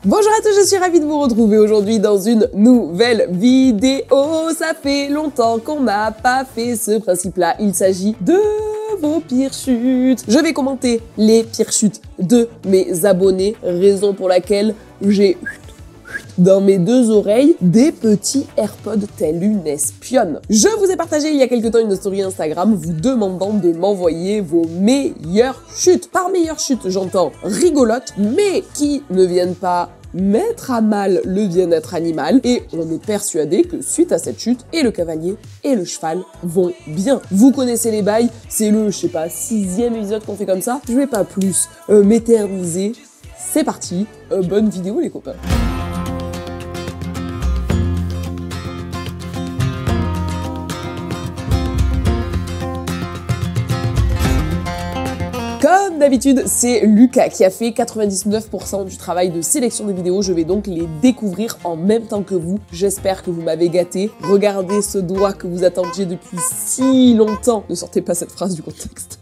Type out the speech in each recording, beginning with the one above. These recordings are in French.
Bonjour à tous, je suis ravie de vous retrouver aujourd'hui dans une nouvelle vidéo. Ça fait longtemps qu'on n'a pas fait ce principe-là. Il s'agit de vos pires chutes. Je vais commenter les pires chutes de mes abonnés, raison pour laquelle j'ai dans mes deux oreilles des petits AirPods telle une espionne. Je vous ai partagé il y a quelque temps une story Instagram vous demandant de m'envoyer vos meilleures chutes. Par meilleures chutes, j'entends rigolotes, mais qui ne viennent pas mettre à mal le bien-être animal, et on est persuadé que suite à cette chute, et le cavalier et le cheval vont bien. Vous connaissez les bails, c'est le, je sais pas, 6e épisode qu'on fait comme ça. Je vais pas plus m'éterniser. C'est parti, bonne vidéo les copains. Comme d'habitude, c'est Lucas qui a fait 99% du travail de sélection des vidéos. Je vais donc les découvrir en même temps que vous. J'espère que vous m'avez gâté. Regardez ce doigt que vous attendiez depuis si longtemps. Ne sortez pas cette phrase du contexte.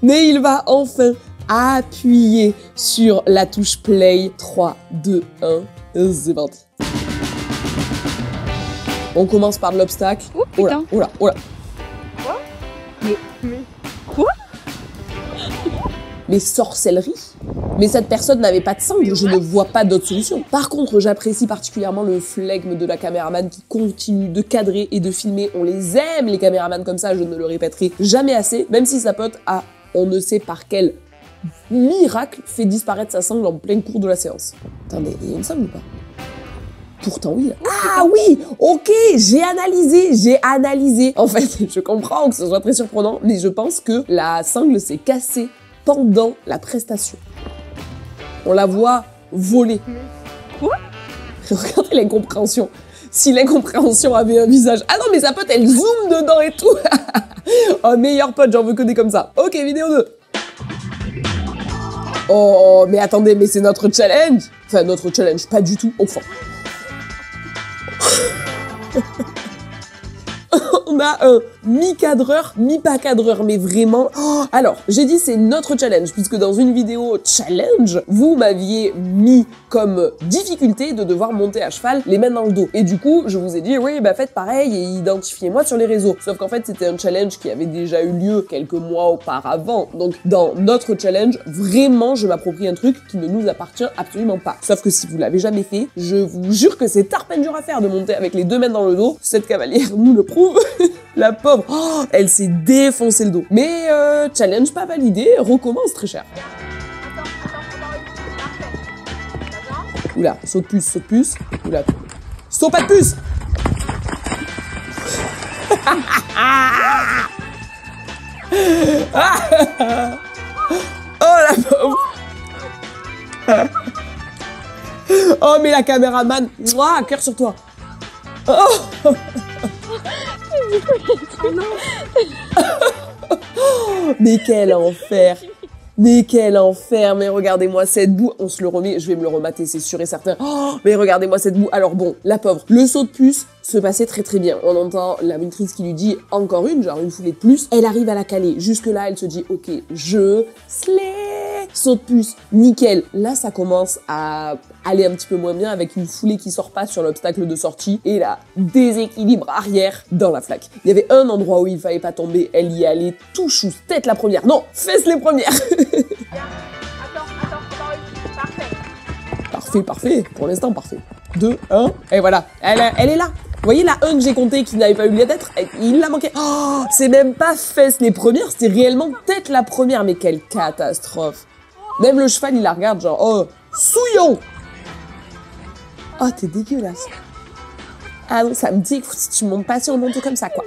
Mais il va enfin appuyer sur la touche play. 3, 2, 1, c'est parti. On commence par l'obstacle. Oh putain. Oh là, oh là. Quoi? Mais quoi? Mais sorcellerie? Mais cette personne n'avait pas de sangle, je ne vois pas d'autre solution. Par contre, j'apprécie particulièrement le flegme de la caméraman qui continue de cadrer et de filmer. On les aime, les caméramans comme ça, je ne le répéterai jamais assez, même si sa pote a, on ne sait par quel miracle, fait disparaître sa sangle en plein cours de la séance. Attendez, il y a une sangle ou pas? Pourtant oui. Ah oui, ok, j'ai analysé. En fait, je comprends que ce soit très surprenant, mais je pense que la sangle s'est cassée pendant la prestation. On la voit voler. Quoi? Regardez l'incompréhension. Si l'incompréhension avait un visage... Ah non, mais sa pote, elle zoome dedans et tout. Oh, meilleur pote, j'en veux que des comme ça. Ok, vidéo 2. Oh, mais attendez, mais c'est notre challenge. Enfin, notre challenge, pas du tout. Enfin... On a un mi-cadreur, mi-pas cadreur, mais vraiment... Oh, alors, j'ai dit c'est notre challenge, puisque dans une vidéo challenge, vous m'aviez mis comme difficulté de devoir monter à cheval les mains dans le dos. Et du coup, je vous ai dit, oui, bah faites pareil et identifiez-moi sur les réseaux. Sauf qu'en fait, c'était un challenge qui avait déjà eu lieu quelques mois auparavant. Donc, dans notre challenge, vraiment, je m'approprie un truc qui ne nous appartient absolument pas. Sauf que si vous l'avez jamais fait, je vous jure que c'est tarpène dur à faire de monter avec les deux mains dans le dos. Cette cavalière nous le prouve. La pauvre, oh, elle s'est défoncé le dos. Mais challenge pas validé, recommence très cher. Oula, saut de puce. Oula, saut pas de puce. Oh la pauvre. Oh mais la caméraman, mouah, cœur sur toi. Oh. Mais quel enfer! Mais quel enfer! Mais regardez-moi cette boue. On se le remet, je vais me le remater, c'est sûr et certain. Oh, mais regardez-moi cette boue. Alors bon, la pauvre, le saut de puce se passait très très bien. On entend la monitrice qui lui dit encore une, genre une foulée de plus. Elle arrive à la caler. Jusque-là, elle se dit, ok, je slay. Saut de puce, nickel. Là, ça commence à aller un petit peu moins bien avec une foulée qui sort pas sur l'obstacle de sortie. Et là, déséquilibre arrière dans la flaque. Il y avait un endroit où il fallait pas tomber. Elle y allait tout chou. Tête la première. Non, fesses les premières. Attends, parfait. Pour l'instant, parfait. 2, 1, et voilà. Elle est là. Vous voyez la 1 que j'ai compté qui n'avait pas eu lieu d'être? Il l'a manqué. Oh, c'est même pas fesses les premières, c'était réellement tête la première. Mais quelle catastrophe. Même le cheval, il la regarde genre, oh, souillon. Oh, t'es dégueulasse. Ah non, ça me dit que si tu montes pas sur le manteau comme ça, quoi.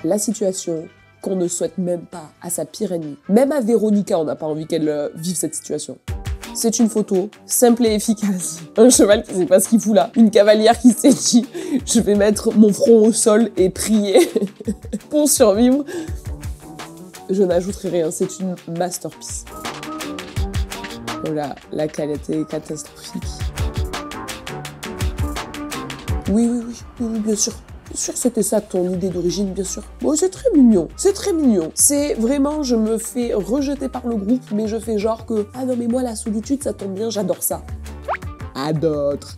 La situation qu'on ne souhaite même pas à sa pire ennemie. Même à Véronica, on n'a pas envie qu'elle vive cette situation. C'est une photo simple et efficace. Un cheval qui sait pas ce qu'il fout là. Une cavalière qui s'est dit « Je vais mettre mon front au sol et prier pour survivre ». Je n'ajouterai rien, c'est une masterpiece. Voilà, la qualité est catastrophique. Oui, bien sûr. sûr c'était ça ton idée d'origine, bien sûr. Bon, c'est très mignon, c'est très mignon. C'est vraiment, je me fais rejeter par le groupe, mais je fais genre que, ah non mais moi la solitude ça tombe bien, j'adore ça. À d'autres,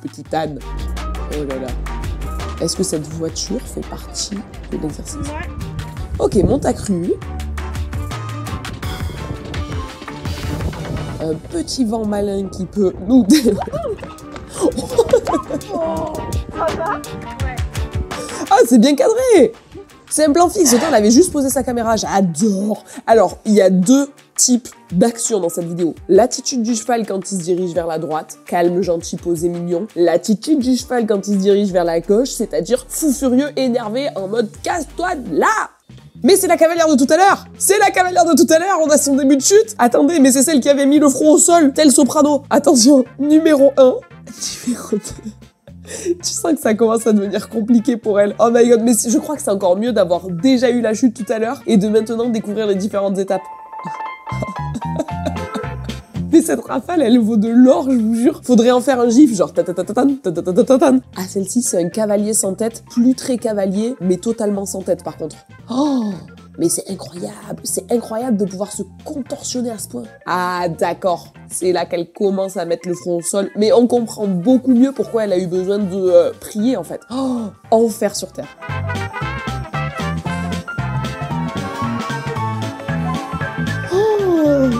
petite Anne. Oh là là. Est-ce que cette voiture fait partie de l'exercice? Ouais. Ok, monte à cru. Un petit vent malin qui peut nous... Oh, ça va? Ouais. Ah, c'est bien cadré! C'est un plan fixe. Autant, elle avait juste posé sa caméra. J'adore! Alors, il y a deux types d'actions dans cette vidéo. L'attitude du cheval quand il se dirige vers la droite, calme, gentil, posé, mignon. L'attitude du cheval quand il se dirige vers la gauche, c'est-à-dire fou furieux, énervé, en mode casse-toi de là! Mais c'est la cavalière de tout à l'heure! C'est la cavalière de tout à l'heure! On a son début de chute! Attendez, mais c'est celle qui avait mis le front au sol, tel soprano! Attention, numéro 1, numéro 2... Tu sens que ça commence à devenir compliqué pour elle. Oh my god, mais je crois que c'est encore mieux d'avoir déjà eu la chute tout à l'heure et de maintenant découvrir les différentes étapes. Mais cette rafale, elle vaut de l'or, je vous jure. Faudrait en faire un gif, genre ta-ta-ta-ta-tan, ta-ta-ta-ta-tan. Ah, celle-ci, c'est un cavalier sans tête, plus très cavalier, mais totalement sans tête par contre. Oh, mais c'est incroyable de pouvoir se contorsionner à ce point. Ah, d'accord, c'est là qu'elle commence à mettre le front au sol, mais on comprend beaucoup mieux pourquoi elle a eu besoin de prier en fait. Oh, enfer sur terre. Oh.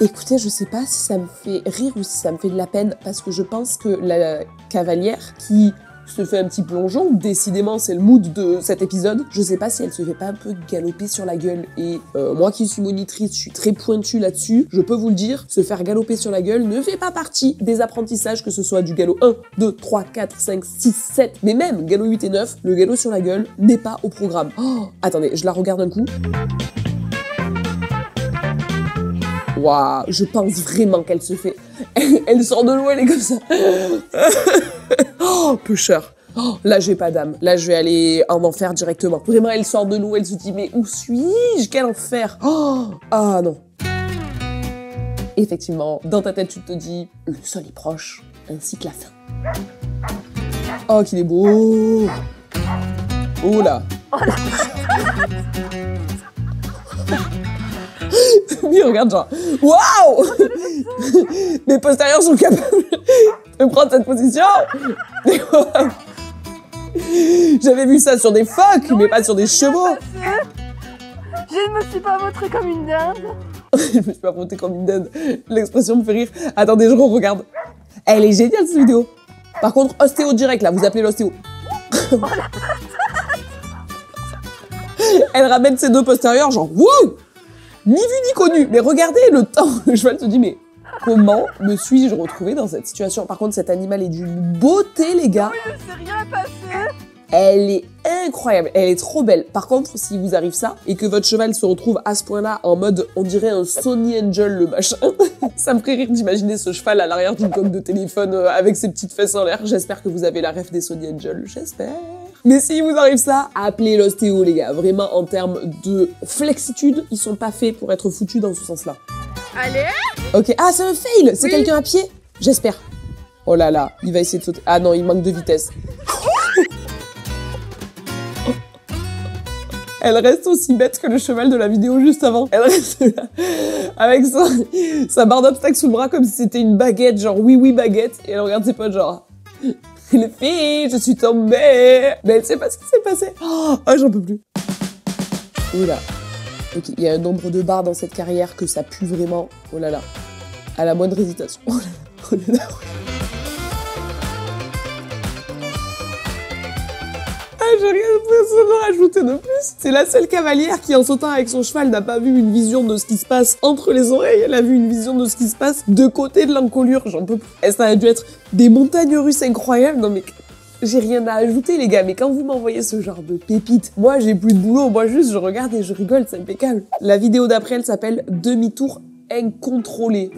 Écoutez, je sais pas si ça me fait rire ou si ça me fait de la peine, parce que je pense que la cavalière qui se fait un petit plongeon, décidément c'est le mood de cet épisode, je sais pas si elle se fait pas un peu galoper sur la gueule, et moi qui suis monitrice, je suis très pointue là-dessus, je peux vous le dire, se faire galoper sur la gueule ne fait pas partie des apprentissages, que ce soit du galop 1, 2, 3, 4, 5, 6, 7, mais même galop 8 et 9, le galop sur la gueule n'est pas au programme. Oh, attendez, je la regarde un coup. Waouh, je pense vraiment qu'elle se fait... Elle sort de l'eau, elle est comme ça. Oh, pusher. Oh, là, j'ai pas d'âme. Là, je vais aller en enfer directement. Vraiment, elle sort de l'eau, elle se dit, mais où suis-je? Quel enfer. Oh, ah non. Effectivement, dans ta tête, tu te dis, le sol est proche, ainsi que la fin. Oh, qu'il est beau. Oh là. Oui, regarde, genre, waouh! Mes postérieurs sont capables de prendre cette position. J'avais vu ça sur des phoques, mais pas sur des chevaux. Je ne me suis pas montrée comme une dinde. Je me suis pas montée comme une dinde. L'expression me fait rire. Attendez, je regarde. Elle est géniale, cette vidéo. Par contre, ostéo direct, là, vous appelez l'ostéo. Elle ramène ses deux postérieurs, genre, wouh! Ni vu ni connu, mais regardez le temps. Le cheval se dit, mais comment me suis-je retrouvée dans cette situation? Par contre, cet animal est d'une beauté, les gars. Oui, il ne s'est rien passé. Elle est incroyable, elle est trop belle. Par contre, si vous arrive ça, et que votre cheval se retrouve à ce point-là, en mode, on dirait un Sony Angel, le machin, ça me ferait rire d'imaginer ce cheval à l'arrière d'une coque de téléphone avec ses petites fesses en l'air. J'espère que vous avez la ref des Sony Angel, j'espère. Mais si vous arrive ça, appelez l'ostéo, les gars. Vraiment, en termes de flexitude, ils sont pas faits pour être foutus dans ce sens-là. Allez. Ok, ah, c'est un fail. C'est Oui. quelqu'un à pied? J'espère. Oh là là, il va essayer de sauter. Ah non, il manque de vitesse. Elle reste aussi bête que le cheval de la vidéo juste avant. Elle reste là, avec sa barre d'obstacle sous le bras comme si c'était une baguette, genre oui baguette. Et elle regarde ses potes genre... Les filles, je suis tombée. Mais elle sait pas ce qui s'est passé. Oh, j'en peux plus. Oula. Ok, il y a un nombre de barres dans cette carrière que ça pue vraiment. Oh là là. À la moindre hésitation. Oh là là. Oh là là. J'ai rien de rajouter de plus. C'est la seule cavalière qui, en sautant avec son cheval, n'a pas vu une vision de ce qui se passe entre les oreilles. Elle a vu une vision de ce qui se passe de côté de l'encolure. J'en peux plus. Et ça a dû être des montagnes russes incroyables. Non mais j'ai rien à ajouter, les gars. Mais quand vous m'envoyez ce genre de pépites, moi j'ai plus de boulot. Moi juste je regarde et je rigole. C'est impeccable. La vidéo d'après, elle s'appelle Demi-tour incontrôlé.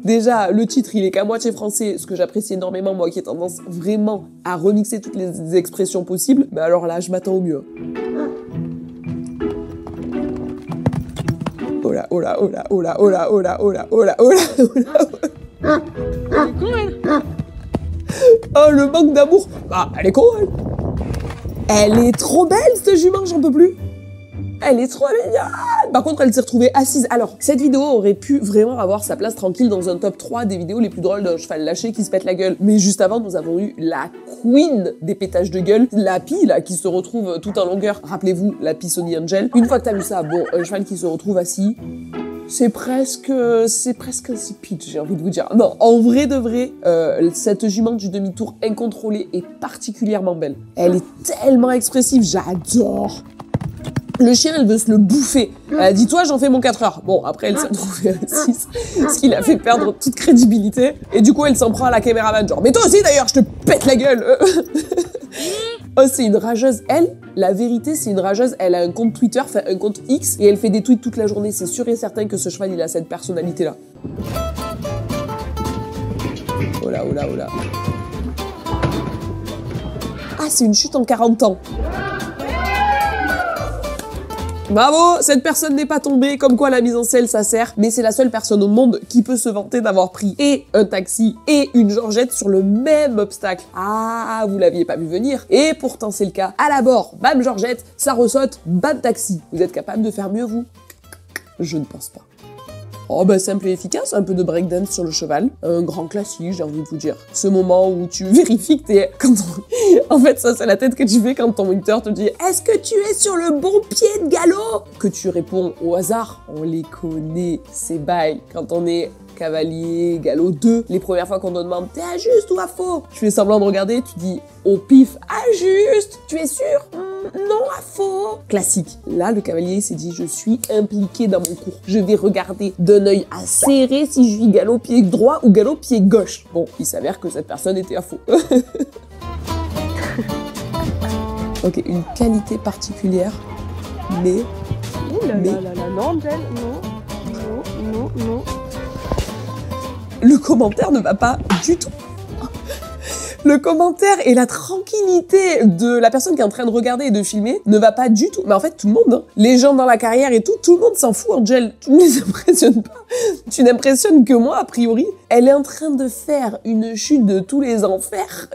Déjà, le titre, il est qu'à moitié français, ce que j'apprécie énormément, moi qui ai tendance vraiment à remixer toutes les expressions possibles. Mais alors là, je m'attends au mieux. Oh là, oh là, oh là, oh là, oh là, oh là, oh là, oh là, oh là, oh là. Oh, le manque d'amour. Bah, elle est con, elle. Elle est trop belle, cette jument, j'en peux plus. Elle est trop mignonne. Par contre, elle s'est retrouvée assise. Alors, cette vidéo aurait pu vraiment avoir sa place tranquille dans un top 3 des vidéos les plus drôles d'un cheval lâché qui se pète la gueule. Mais juste avant, nous avons eu la queen des pétages de gueule, la Pie, là, qui se retrouve tout en longueur. Rappelez-vous, la Pie Sonny Angel. Une fois que t'as vu ça, bon, un cheval qui se retrouve assis, c'est presque insipide, j'ai envie de vous dire. Non, en vrai de vrai, cette jument du demi-tour incontrôlée est particulièrement belle. Elle est tellement expressive, j'adore. Le chien, elle veut se le bouffer. Elle a dit, toi, j'en fais mon 4 heures. Bon, après, elle s'est retrouvée à 6, ce qui l'a fait perdre toute crédibilité. Et du coup, elle s'en prend à la caméraman, genre, mais toi aussi, d'ailleurs, je te pète la gueule. Oh, c'est une rageuse. Elle, la vérité, c'est une rageuse. Elle a un compte Twitter, enfin, un compte X, et elle fait des tweets toute la journée. C'est sûr et certain que ce cheval, il a cette personnalité-là. Oh là, oh là, oh là. Ah, c'est une chute en 40 ans. Bravo, cette personne n'est pas tombée, comme quoi la mise en selle ça sert, mais c'est la seule personne au monde qui peut se vanter d'avoir pris et un taxi et une Georgette sur le même obstacle. Ah, vous l'aviez pas vu venir, et pourtant c'est le cas. À la bord, bam Georgette, ça ressaute, bam taxi. Vous êtes capable de faire mieux vous? Je ne pense pas. Oh bah simple et efficace, un peu de breakdance sur le cheval, un grand classique, j'ai envie de vous dire. Ce moment où tu vérifies que t'es... En fait, ça c'est la tête que tu fais quand ton moniteur te dit « Est-ce que tu es sur le bon pied de galop ?» Que tu réponds au hasard, on les connaît, ces bails. Quand on est cavalier, galop 2, les premières fois qu'on te demande « T'es à juste ou à faux ?» Tu fais semblant de regarder, tu dis au pif « À juste !» Tu es sûr? Non, à faux. Classique. Là, le cavalier s'est dit, je suis impliqué dans mon cours. Je vais regarder d'un œil acéré si je suis galop pied droit ou galop pied gauche. Bon, il s'avère que cette personne était à faux. Ok, une qualité particulière, mais... Ouh là là là là, non, Angel, non, non, non, non. Le commentaire ne va pas du tout. Le commentaire et la tranquillité de la personne qui est en train de regarder et de filmer ne va pas du tout. Mais en fait, tout le monde, hein, les gens dans la carrière et tout le monde s'en fout, Angel. Tu ne les impressionnes pas. Tu n'impressionnes que moi, a priori. Elle est en train de faire une chute de tous les enfers.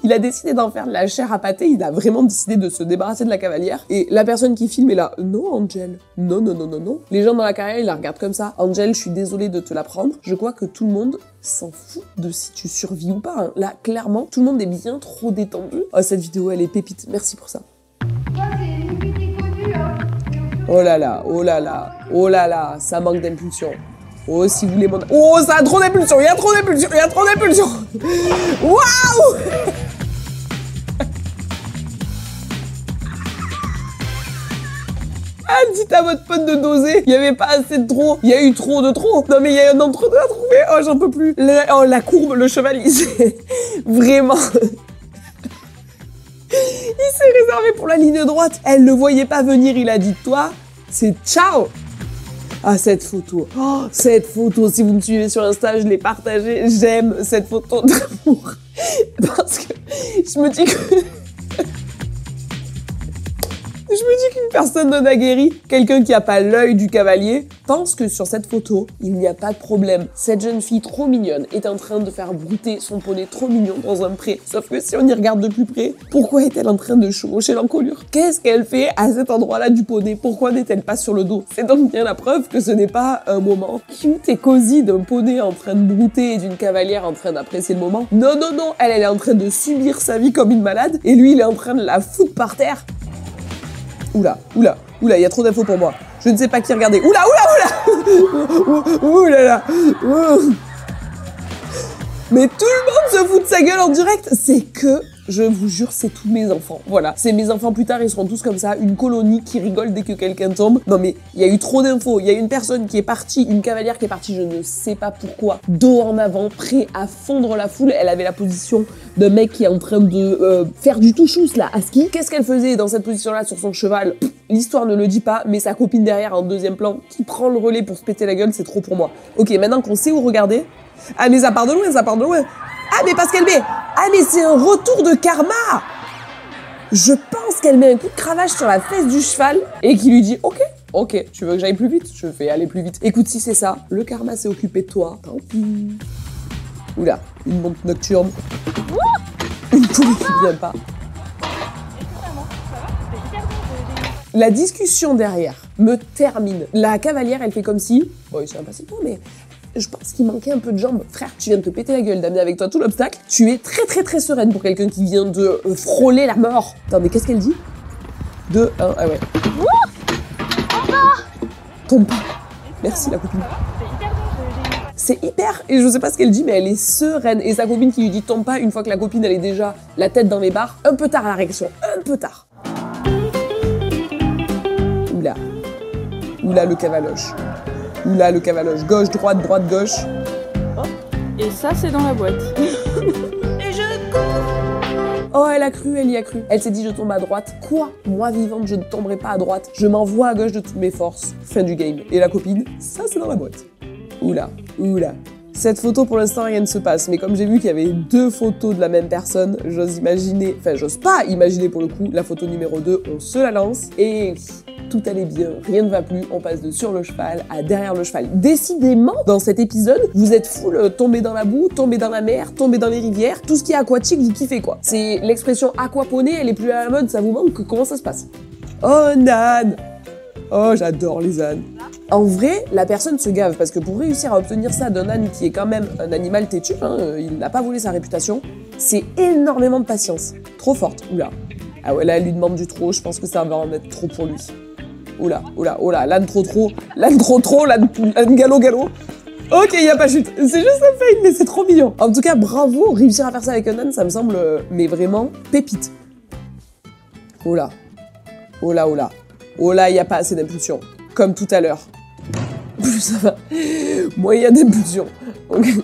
Il a décidé d'en faire de la chair à pâté. Il a vraiment décidé de se débarrasser de la cavalière. Et la personne qui filme est là. Non, Angel. Non, non, non, non, non. Les gens dans la carrière, ils la regardent comme ça. Angel, je suis désolée de te la prendre. Je crois que tout le monde s'en fout de si tu survis ou pas. Hein. Là, clairement, tout le monde est bien trop détendu. Oh, cette vidéo, elle est pépite. Merci pour ça. Oh là là, oh là là, oh là là, ça manque d'impulsion. Oh, si vous voulez mon... Oh, ça a trop d'impulsion, il y a trop d'impulsion, il y a trop d'impulsion. Waouh. Ah, dites à votre pote de doser. Il n'y avait pas assez de trop. Il y a eu trop de trop. Non, mais il y a un entre-deux à trouver. Oh, j'en peux plus. La courbe, le cheval, il s'est... Vraiment... Il s'est réservé pour la ligne droite. Elle ne voyait pas venir. Il a dit, toi, c'est ciao. Ah, cette photo. Oh, cette photo. Si vous me suivez sur Insta, je l'ai partagée. J'aime cette photo d'amour. Parce que je me dis que... Je me dis qu'une personne non aguerrie, quelqu'un qui n'a pas l'œil du cavalier, pense que sur cette photo, il n'y a pas de problème. Cette jeune fille trop mignonne est en train de faire brouter son poney trop mignon dans un pré. Sauf que si on y regarde de plus près, pourquoi est-elle en train de chevaucher l'encolure? Qu'est-ce qu'elle fait à cet endroit-là du poney? Pourquoi n'est-elle pas sur le dos? C'est donc bien la preuve que ce n'est pas un moment cute et cosy d'un poney en train de brouter et d'une cavalière en train d'apprécier le moment. Non, non, non, elle est en train de subir sa vie comme une malade et lui, il est en train de la foutre par terre. Oula, oula, oula, il y a trop d'infos pour moi. Je ne sais pas qui regarder. Oula, oula, oula. Oula là. Mais tout le monde se fout de sa gueule en direct. C'est que, je vous jure, c'est tous mes enfants. Voilà, c'est mes enfants plus tard, ils seront tous comme ça. Une colonie qui rigole dès que quelqu'un tombe. Non mais, il y a eu trop d'infos. Il y a une personne qui est partie, une cavalière qui est partie, je ne sais pas pourquoi. Dos en avant, prêt à fondre la foule. Elle avait la position d'un mec qui est en train de faire du touchous là, à ski. Qu'est-ce qu'elle faisait dans cette position-là sur son cheval? L'histoire ne le dit pas, mais sa copine derrière en deuxième plan, qui prend le relais pour se péter la gueule, c'est trop pour moi. Ok, maintenant qu'on sait où regarder... Ah mais ça part de loin, ça part de loin. Ah mais parce qu'elle met... Ah mais c'est un retour de karma. Je pense qu'elle met un coup de cravache sur la fesse du cheval et qui lui dit ok, ok, tu veux que j'aille plus vite? Je vais aller plus vite. Écoute, si c'est ça, le karma s'est occupé de toi, tant pis. Oula, une montre nocturne. Une poule qui vient pas. La discussion derrière me termine. La cavalière, elle fait comme si... Bon, il s'est passé le temps, mais... Je pense qu'il manquait un peu de jambes. Frère, tu viens de te péter la gueule, d'amener avec toi tout l'obstacle. Tu es très très très sereine pour quelqu'un qui vient de frôler la mort. Attends, mais qu'est-ce qu'elle dit? 2, 1, ah ouais. Tombe pas. Merci la copine. C'est hyper, et je sais pas ce qu'elle dit, mais elle est sereine. Et sa copine qui lui dit tombe pas, une fois que la copine elle est déjà la tête dans les barres, un peu tard à la réaction, un peu tard. Oula. Oula le cavaloche. Oula le cavaloche. Gauche, droite, droite, gauche. Et ça, c'est dans la boîte. Et je cours. Oh, elle a cru, elle y a cru. Elle s'est dit je tombe à droite. Quoi? Moi vivante, je ne tomberai pas à droite. Je m'envoie à gauche de toutes mes forces. Fin du game. Et la copine, ça c'est dans la boîte. Oula, oula. Cette photo, pour l'instant, rien ne se passe. Mais comme j'ai vu qu'il y avait 2 photos de la même personne, j'ose imaginer... Enfin, j'ose pas imaginer pour le coup. La photo numéro 2, on se la lance. Et tout allait bien, rien ne va plus. On passe de sur le cheval à derrière le cheval. Décidément, dans cet épisode, vous êtes full tombé dans la boue, tombé dans la mer, tombé dans les rivières. Tout ce qui est aquatique, vous kiffez quoi. C'est l'expression aquaponie, elle est plus à la mode, ça vous manque. Comment ça se passe? Oh, un âne! Oh, j'adore les ânes. En vrai, la personne se gave, parce que pour réussir à obtenir ça d'un âne qui est quand même un animal têtu, hein, il n'a pas volé sa réputation, c'est énormément de patience. Trop forte. Oula. Ah ouais, là, elle lui demande du trop, je pense que ça va en être trop pour lui. Oula, oula, oula, l'âne trop, l'âne galop. Ok, il n'y a pas chute. C'est juste un fail, mais c'est trop mignon. En tout cas, bravo, réussir à faire ça avec un âne, ça me semble, mais vraiment, pépite. Oula. Oula, oula. Oh là, il n'y a pas assez d'impulsion. Comme tout à l'heure. Plus ça va, moins il y a d'impulsion. Okay.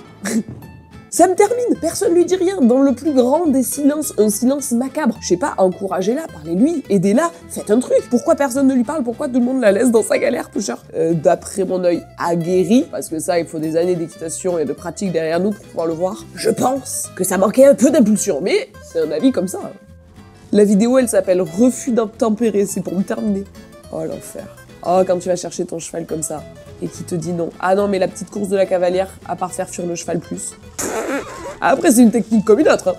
Ça me termine, personne lui dit rien. Dans le plus grand des silences, un silence macabre. Je sais pas, encouragez-la, parlez-lui, aidez-la, faites un truc. Pourquoi personne ne lui parle? Pourquoi tout le monde la laisse dans sa galère, pusher? D'après mon œil aguerri, parce que ça, il faut des années d'équitation et de pratique derrière nous pour pouvoir le voir, je pense que ça manquait un peu d'impulsion. Mais c'est un avis comme ça. La vidéo, elle s'appelle « Refus d'obtempérer », c'est pour me terminer. Oh, l'enfer. Oh, quand tu vas chercher ton cheval comme ça, et qu'il te dit non. Ah non, mais la petite course de la cavalière, à part faire fuir le cheval plus. Après, c'est une technique comme une autre. Hein.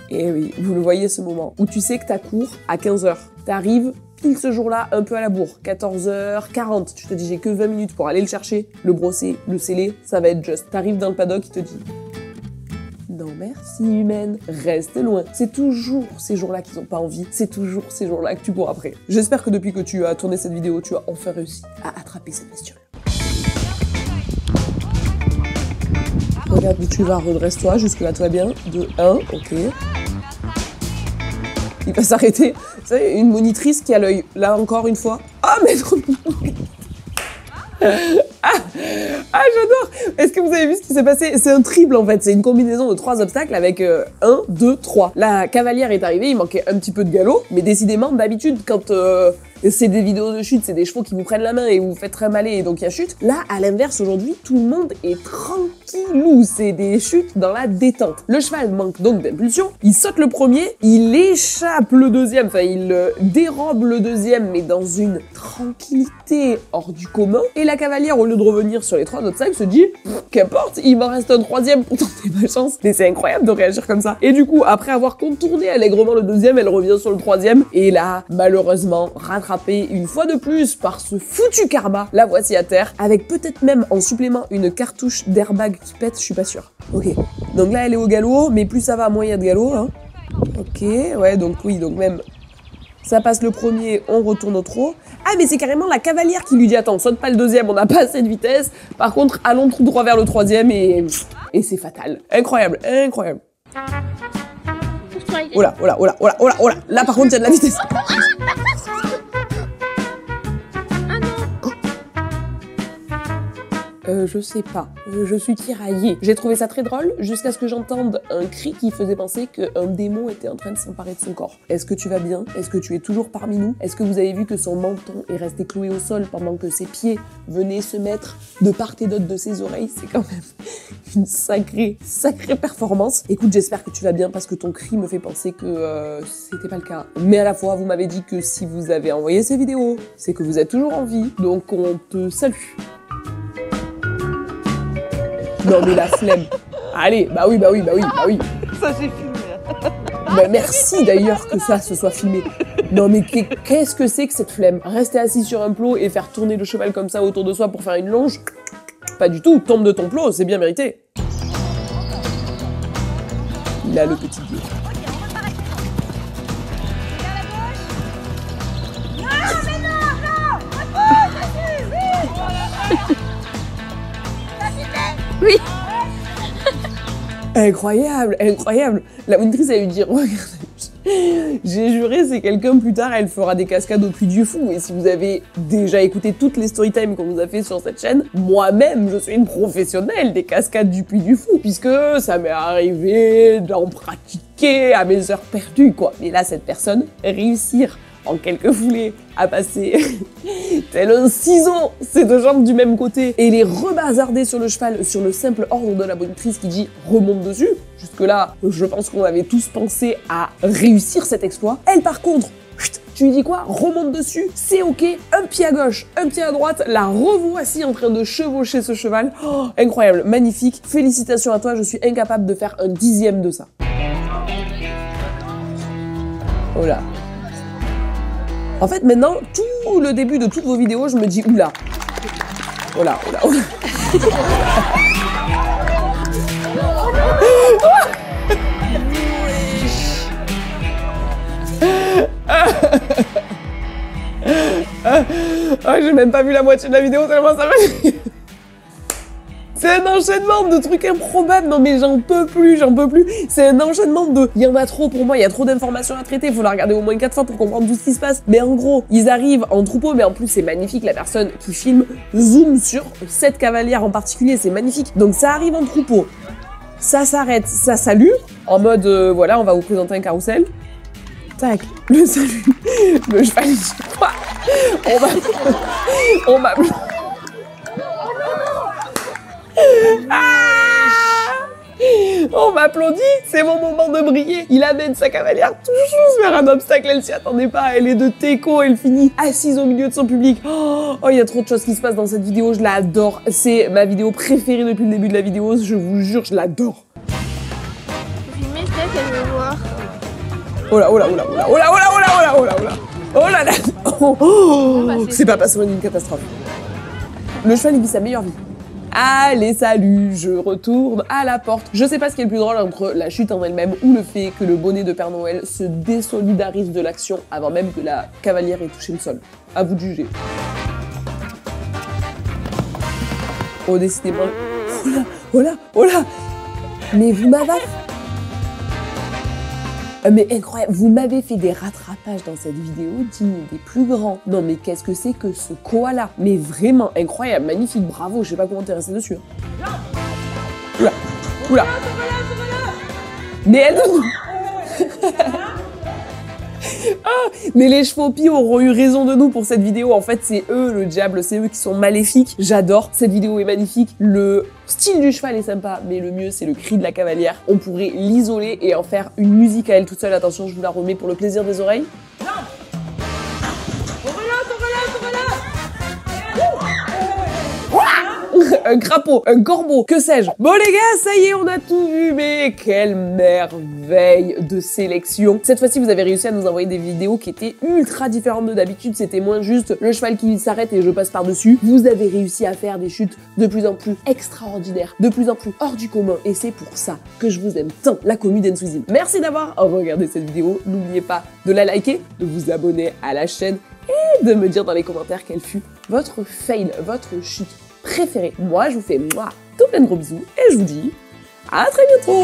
Et oui, vous le voyez ce moment, où tu sais que ta cours à 15h. T'arrives pile ce jour-là, un peu à la bourre, 14h40. Tu te dis, j'ai que 20 minutes pour aller le chercher, le brosser, le sceller, ça va être juste. T'arrives dans le paddock, il te dit... Non merci humaine, reste loin. C'est toujours ces jours-là qu'ils n'ont pas envie, c'est toujours ces jours-là que tu cours après. J'espère que depuis que tu as tourné cette vidéo, tu as enfin réussi à attraper cette bestiole. Regarde où tu vas, redresse-toi, jusque-là tout va bien. 2, 1, ok. Il va s'arrêter. Vous savez, une monitrice qui a l'œil, là encore une fois. Ah mais trop... Ah, j'adore! Est-ce que vous avez vu ce qui s'est passé? C'est un triple en fait, c'est une combinaison de 3 obstacles avec 1, 2, 3. La cavalière est arrivée, il manquait un petit peu de galop, mais décidément, d'habitude, quand c'est des vidéos de chute, c'est des chevaux qui vous prennent la main et vous vous faites très mal et donc il y a chute. Là, à l'inverse, aujourd'hui, tout le monde est tranquillou, c'est des chutes dans la détente. Le cheval manque donc d'impulsion, il saute le premier, il échappe le deuxième, enfin il dérobe le deuxième, mais dans une tranquillité hors du commun. Et la cavalière, au lieu de revenir sur les 3 obstacles, se dit qu'importe, il m'en reste un troisième pour tenter ma chance. Mais c'est incroyable de réagir comme ça. Et du coup, après avoir contourné allègrement le deuxième, elle revient sur le troisième. Et là, malheureusement, rattrapée une fois de plus par ce foutu karma, la voici à terre, avec peut-être même en supplément une cartouche d'airbag qui pète, je suis pas sûre. Ok, donc là elle est au galop, mais plus ça va, moins il y a de galop. Hein. Ok, ouais, donc oui, donc même... Ça passe le premier, on retourne au trot. Ah, mais c'est carrément la cavalière qui lui dit « Attends, saute pas le deuxième, on n'a pas assez de vitesse. Par contre, allons tout droit vers le troisième et c'est fatal. » Incroyable, incroyable. Oh là, oh là, oh là, oh là, oh là, oh là. Là, par contre, il y a de la vitesse. Je sais pas, je suis tiraillée. J'ai trouvé ça très drôle jusqu'à ce que j'entende un cri qui faisait penser qu'un démon était en train de s'emparer de son corps. Est-ce que tu vas bien? Est-ce que tu es toujours parmi nous? Est-ce que vous avez vu que son menton est resté cloué au sol pendant que ses pieds venaient se mettre de part et d'autre de ses oreilles? C'est quand même une sacrée performance. Écoute, j'espère que tu vas bien parce que ton cri me fait penser que c'était pas le cas. Mais à la fois, vous m'avez dit que si vous avez envoyé ces vidéos, c'est que vous êtes toujours en vie. Donc on te salue. Non mais la flemme. Allez, bah oui. Ça j'ai filmé. Bah, merci d'ailleurs que ça se soit filmé. Non mais qu'est-ce que c'est que cette flemme? Rester assis sur un plot et faire tourner le cheval comme ça autour de soi pour faire une longe? Pas du tout, tombe de ton plot, c'est bien mérité. Il a le petit pied. Oui. Incroyable. La monitrice a lui dit, regarde, j'ai juré, c'est quelqu'un plus tard, elle fera des cascades au Puy du Fou. Et si vous avez déjà écouté toutes les storytime qu'on vous a fait sur cette chaîne, moi-même, je suis une professionnelle des cascades du Puy du Fou, puisque ça m'est arrivé d'en pratiquer à mes heures perdues, quoi. Mais là, cette personne, réussir en quelques foulées à passer tel un ciseau ces deux jambes du même côté et les rebazarder sur le cheval sur le simple ordre de la monitrice qui dit remonte dessus. Jusque-là, je pense qu'on avait tous pensé à réussir cet exploit. Elle, par contre, tu lui dis quoi? Remonte dessus, c'est ok, un pied à gauche, un pied à droite, la revoici en train de chevaucher ce cheval. Oh, incroyable, magnifique, félicitations à toi, je suis incapable de faire un dixième de ça. Oh là. En fait, maintenant, tout le début de toutes vos vidéos, je me dis oula. Oula. J'ai même pas vu la moitié de la vidéo tellement ça m'a... C'est un enchaînement de trucs improbables, non mais j'en peux plus. C'est un enchaînement de... Il y en a trop pour moi, il y a trop d'informations à traiter, il faut la regarder au moins 4 fois pour comprendre tout ce qui se passe. Mais en gros, ils arrivent en troupeau, mais en plus c'est magnifique, la personne qui filme zoom sur cette cavalière en particulier, c'est magnifique. Donc ça arrive en troupeau, ça s'arrête, ça salue, en mode voilà, on va vous présenter un carrousel. Tac, le salut, le cheval, il dit quoi? On va... On m'applaudit, c'est mon moment de briller. Il amène sa cavalière tout juste vers un obstacle, elle s'y attendait pas, elle est de teco, elle finit assise au milieu de son public. Oh, il y a trop de choses qui se passent dans cette vidéo, je l'adore. C'est ma vidéo préférée depuis le début de la vidéo, je vous jure, je l'adore. Filmer, Steph, elle veut voir. Oh là. C'est pas passé une catastrophe. Le cheval, il vit sa meilleure vie. Allez, salut, je retourne à la porte. Je sais pas ce qui est le plus drôle entre la chute en elle-même ou le fait que le bonnet de Père Noël se désolidarise de l'action avant même que la cavalière ait touché le sol. À vous de juger. Oh, décidément. Oh là. Mais vous m'avez... Mais incroyable, vous m'avez fait des rattrapages dans cette vidéo dignes des plus grands. Non mais qu'est-ce que c'est que ce koala? Mais vraiment incroyable, magnifique, bravo, je sais pas comment t'es resté dessus. Oula. Mais elle... Ah, mais les chevaux pies auront eu raison de nous pour cette vidéo. En fait, c'est eux le diable, c'est eux qui sont maléfiques. J'adore, cette vidéo est magnifique. Le style du cheval est sympa, mais le mieux, c'est le cri de la cavalière. On pourrait l'isoler et en faire une musique à elle toute seule. Attention, je vous la remets pour le plaisir des oreilles. Un crapaud, un corbeau, que sais-je. Bon les gars, ça y est, on a tout vu, mais quelle merveille de sélection. Cette fois-ci, vous avez réussi à nous envoyer des vidéos qui étaient ultra différentes de d'habitude. C'était moins juste le cheval qui s'arrête et je passe par-dessus. Vous avez réussi à faire des chutes de plus en plus extraordinaires, de plus en plus hors du commun. Et c'est pour ça que je vous aime tant, la commu d'Enswizim. Merci d'avoir regardé cette vidéo. N'oubliez pas de la liker, de vous abonner à la chaîne et de me dire dans les commentaires quel fut votre fail, votre chute préférée. Moi, je vous fais tout plein de gros bisous et je vous dis à très bientôt.